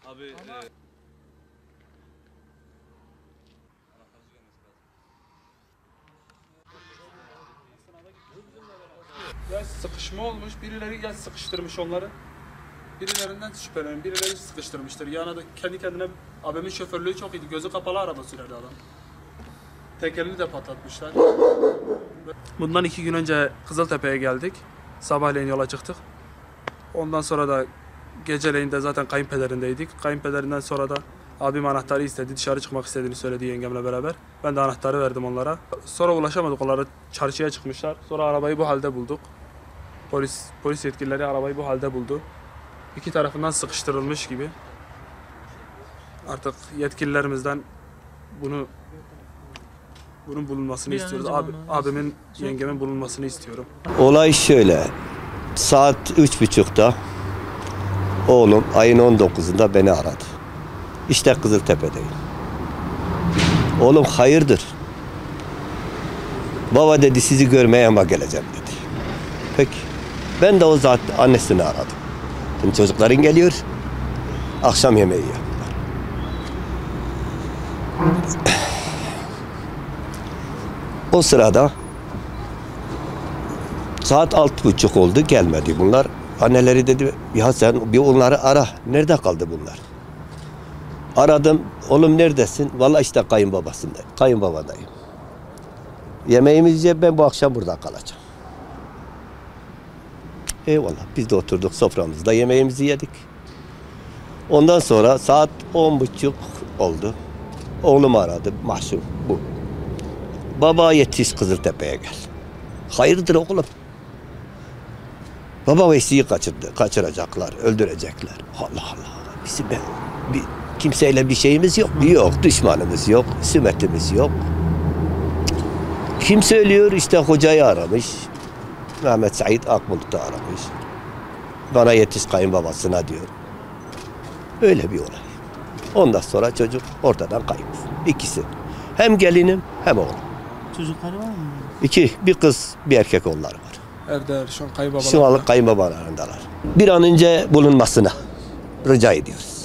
Abi Ya sıkışma olmuş, birileri ya sıkıştırmış onları. Birilerinden şüpheleniyorum, birileri sıkıştırmıştır. Yana da kendi kendine, abimin şoförlüğü çok iyiydi, gözü kapalı araba sürerdi adam. Tekerini de patlatmışlar. Bundan 2 gün önce Kızıltepe'ye geldik. Sabahleyin yola çıktık. Ondan sonra da geceleyin de zaten kayınpederindeydik. Kayınpederinden sonra da abim anahtarı istedi, dışarı çıkmak istediğini söyledi yengemle beraber. Ben de anahtarı verdim onlara. Sonra ulaşamadık onlara, çarşıya çıkmışlar. Sonra arabayı bu halde bulduk. Polis yetkilileri arabayı bu halde buldu. İki tarafından sıkıştırılmış gibi. Artık yetkililerimizden bunun bulunmasını istiyoruz. Abimin, yengemin bulunmasını istiyorum. Olay şöyle. Saat 3.30'da oğlum ayın 19'unda beni aradı. İşte Kızıltepe'deyim. Oğlum hayırdır? Baba dedi sizi görmeye ama geleceğim dedi. Peki. Ben de o zat annesini aradım. Şimdi çocukların geliyor. Akşam yemeği yaptılar. O sırada saat 6.30 oldu, gelmedi bunlar. Anneleri dedi ya sen bir onları ara. Nerede kaldı bunlar? Aradım. Oğlum neredesin? Vallahi işte kayınbabadayım. Yemeğimizi yiyip ben bu akşam burada kalacağım. Eyvallah. Biz de oturduk soframızda yemeğimizi yedik. Ondan sonra saat 10.30 oldu. Oğlum aradı. Mahşum bu. Baba yetiş Kızıltepe'ye gel. Hayırdır oğlum? Baba Veysi'yi kaçıracaklar, öldürecekler. Allah Allah. Kimseyle bir şeyimiz yok. Yok, düşmanımız yok, sümetimiz yok. Kim söylüyor? İşte hocayı aramış. Mehmet Said Akbulut'u aramış. Bana yetiş kayınbabasına diyor. Öyle bir olay. Ondan sonra çocuk ortadan kayıp. İkisi. Hem gelinim hem oğlum. Çocukları var mı? Bir kız, bir erkek oğulları var. Evde şu an kayınbabalar. Şu anlık kayınbabalarındalar. Bir an önce bulunmasını rica ediyoruz.